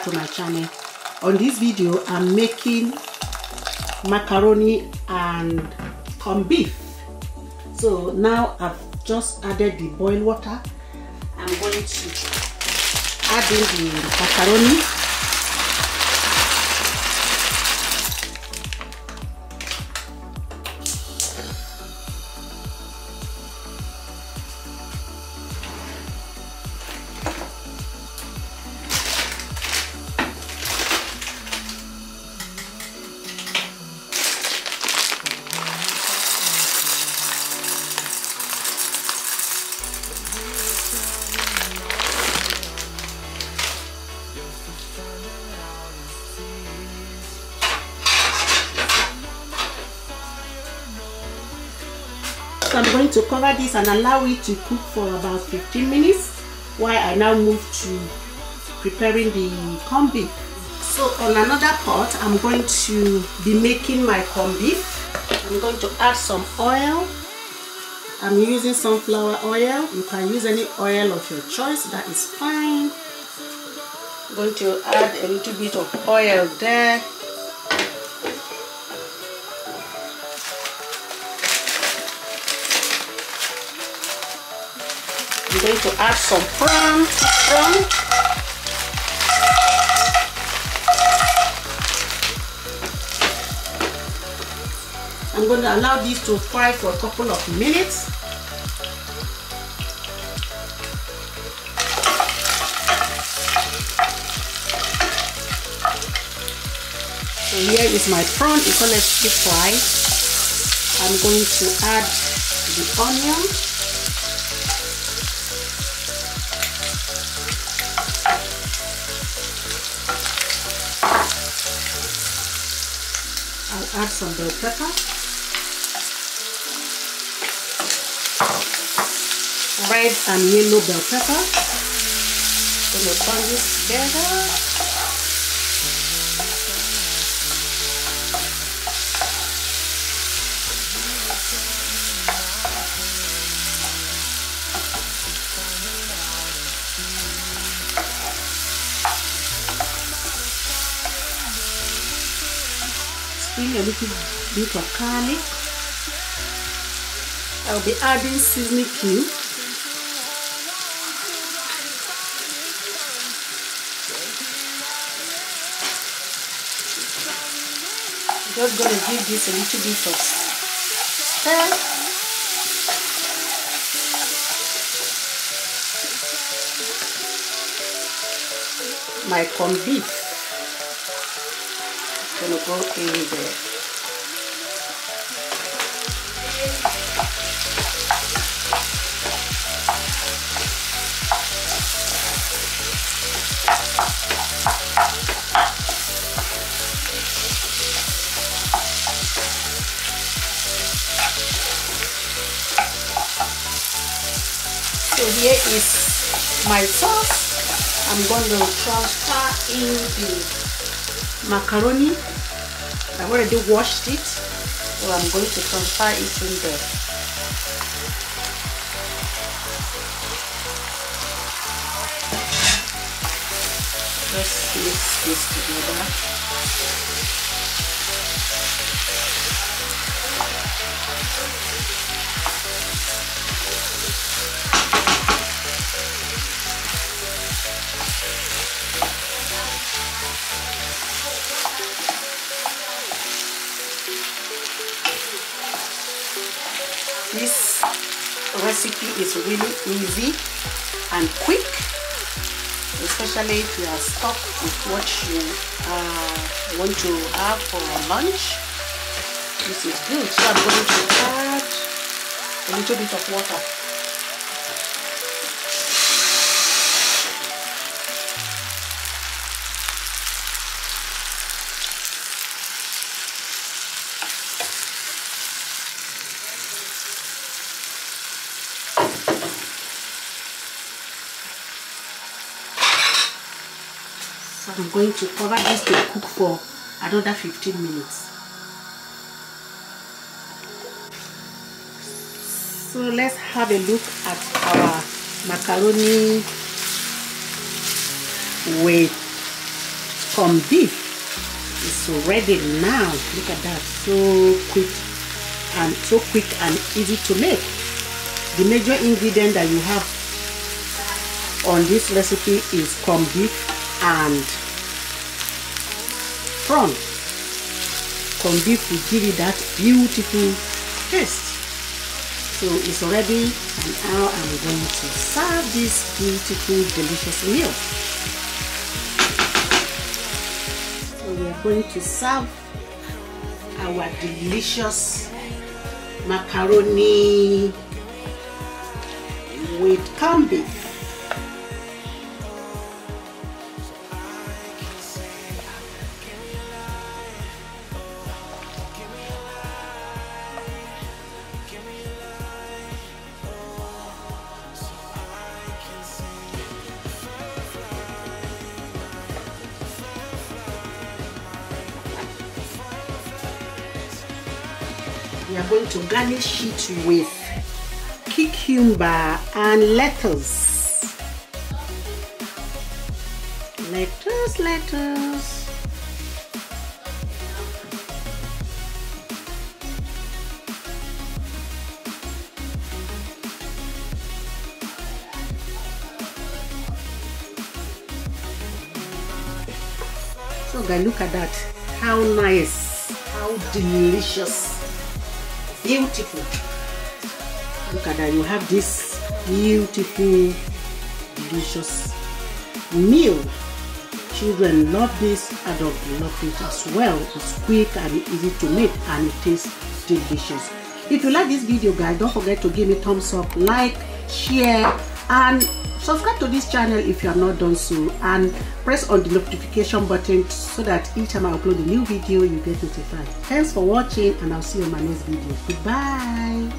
to my channel. On this video, I'm making macaroni and corned beef. So now I've just added the boiled water. I'm going to add in the macaroni. So I'm going to cover this and allow it to cook for about 15 minutes while I now move to preparing the corned beef. So on another pot, I'm going to be making my corned beef. I'm going to add some oil. I'm using sunflower oil. You can use any oil of your choice, that is fine. I'm going to add a little bit of oil there. I'm going to add some prawn. I'm going to allow this to fry for a couple of minutes. So here is my prawn equally fried. I'm going to add the onion. I'll add some bell pepper, red and yellow bell pepper. I'm going to turn this together. A little bit of garlic. I'll be adding seasoning cube. I'm just going to give this a little bit of stir. My corned beef. Gonna go in there. So here is my sauce. I'm going to transfer in the macaroni. I've already washed it, so I'm going to transfer it in there. Let's mix this together. This recipe is really easy and quick, especially if you are stuck with what you want to have for lunch. This is good. So I'm going to add a little bit of water. I'm going to cover this to cook for another 15 minutes. So let's have a look at our macaroni with corned beef is ready now. Look at that, so quick and easy to make. The major ingredient that you have on this recipe is corned beef and prawn. Corned beef will give you that beautiful taste. So it's ready, and now I'm going to serve this beautiful, delicious meal. So we are going to serve our delicious macaroni with corned beef. We are going to garnish it with cucumber and lettuce. Lettuce. So guys, look at that. How nice, how delicious. Beautiful. Look at that, you have this beautiful, delicious meal. Children love this, adults love it as well. It's quick and easy to make, and it tastes delicious. If you like this video guys, don't forget to give me thumbs up, like, share, and subscribe to this channel if you have not done so, and press on the notification button so that each time I upload a new video you get notified. Thanks for watching, and I'll see you in my next video. Goodbye.